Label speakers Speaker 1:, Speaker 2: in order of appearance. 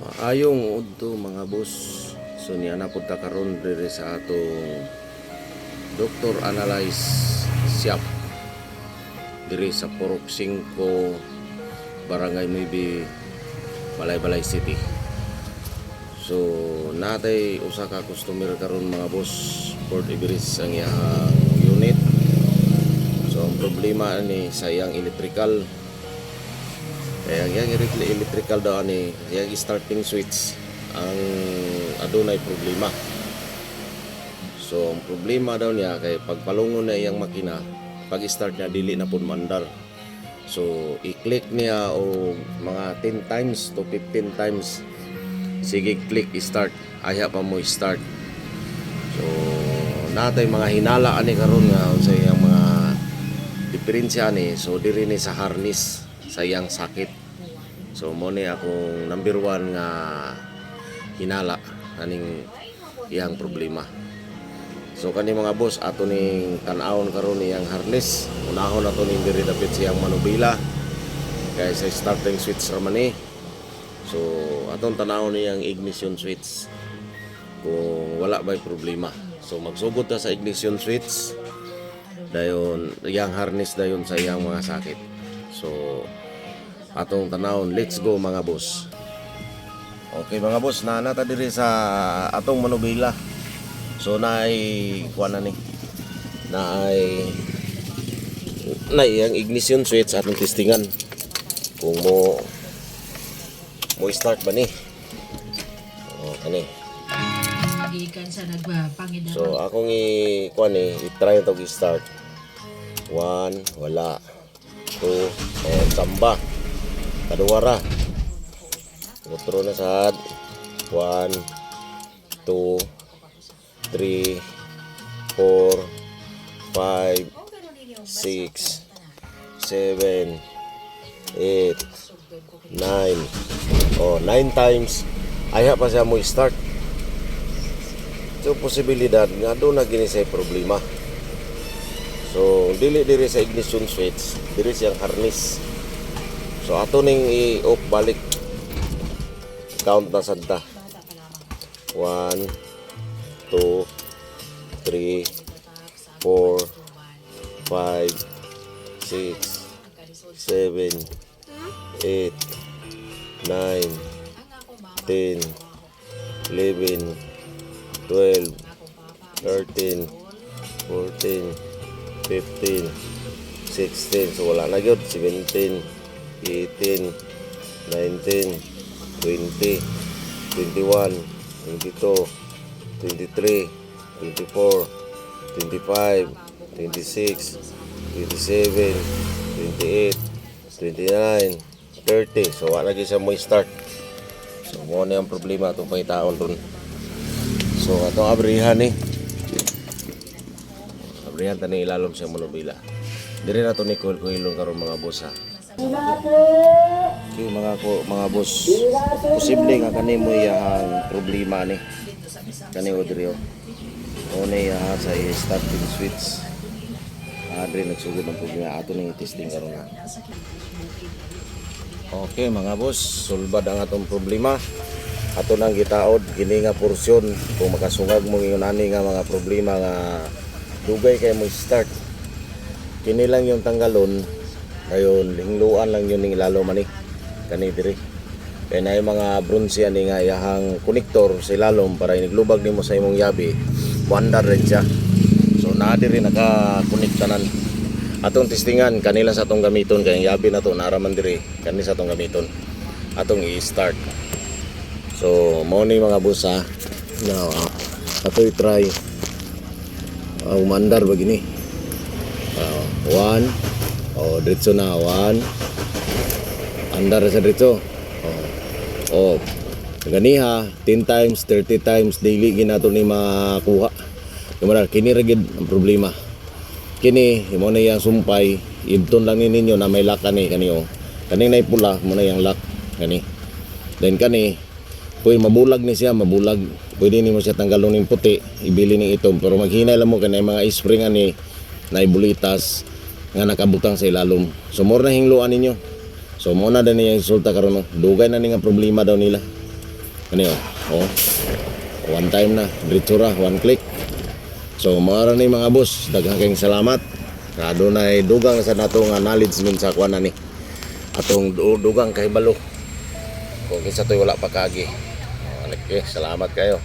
Speaker 1: Maayong udto mga boss. So niya na punta karon diri sa atong Dr. Analyze Shop diri sa Purok 5, Barangay Maybe, Balay City. So natay usa ka customer karon mga boss, Ford Everest ang iyang unit. So ang problema ni sayang electrical. Kaya yung electrical daw ni yung starting switch ang adunay problema. So ang problema daw niya kay pagpalungon na iyang makina, pag start niya dili na pud maandar. So i-click niya o mga 10 times to 15 times. Sige, click start, aya pa mo start. So natay mga hinala ani karon nga sa iyang mga diferensya ni. So diri ni sa harness sayang sakit. So mo ni akong number 1 nga hinala kaning iyang problema. So kani mga boss ato ning tan-awon karon iyang harness. Unahon ato ning diri dapit siyang manubila kay sa starting switch ra man ni. So atong tan-awon iyang ignition switch kung wala ba'y problema. So magsugod ta sa ignition switch dayon iyang harness dayon sa iyang mga sakit. So atong tanawon, let's go mga boss. Okay mga boss, nata diri sa atong manubila. So naay kuan na ni. Naay iyang ignition switch atong testingan. Kung mo start ba ni. O kani.
Speaker 2: Ikan sa nagpangidara.
Speaker 1: So akong kuan ni, i-try to start. 1, wala. 2, samba. Kaduwara. Utro na sad. 1, 2, 3, 4, 5, 6, 7, 8, 9. Oh, 9 times. Aya pa siya mo start. So posibilidad nga do na gini say problema. So dili diri sa ignition switch, diri siyang harness. So ato ning i-off balik. Count na sadta. 1, 2, 3, 4, 5, 6, 7, 8, 9, 10, 11, 12, 13, 14, 15, 16. So wala na gyud. 17, 18, 19, 20, 21, 22, 23, 24, 25, 26, 27, 28, 29, 30. So wala gyud siya mo start. So mo na ang problema itong pangitaon ron. So atong abrihan ni. Abrihan tani ilalom sa manubila. Diri na to ni kuil-kuilon karon mga boss ha. Okay, mga boss, posible nga kani mo iyang problema ni. Kani o diri o. Una iya sa starting switch. Adre nagsugod ng problema ato ning testing karon na. Okay mga boss, sulbad ang atong problema. Ato nang gitaod kini nga porsyon kung makasungag mo ingon ani nga mga problema nga dugay kay mo start. Kini lang yung tanggalon. Ngayon, hingluan lang yun ng lalo man kani diri. Kaya na yung mga bronze yan nga iyahang konektor sa ilalom para inaglubag nimo sa imong yabi, muandar rin siya. So naa diri naka-konektanan. Atong testingan kanila sa atong gamiton kay yabi na to naraman diri kani sa atong gamiton. Atong i-start. So mao ni mga boss ha. Now, ato i-try. Umandar ba gini? 1. Oh, diretso na 1. Andar sa diretso. Oh. Ganiha 10 times, 30 times daily ginato ni makuha. Kumara kini ra gid ang problema. Kini imo na yang sumpay, ibton lang ninyo na may lock kani oh. Kani nay pula mo na yang lock kani. Then kani pwede mabulag ni siya, mabulag. Pwede nimo siya tanggalon ning puti, ibili ning itom pero maghinay lang mo kanay mga spring ani na bulitas nga nakabutang sa ilalom. So more na hingluan ninyo. So mo na din yung resulta karon. Dugay na ni nga problema daw nila. Ano yun? Oh. One time na. Diretso ra, one click. So, mga ni mga boss, daghang salamat. Adunay dugang sa nato nga knowledge min sa kuan ni. Atong dugang kay balo. Kung kinsa to'y wala pa kagi. Okay, salamat kayo.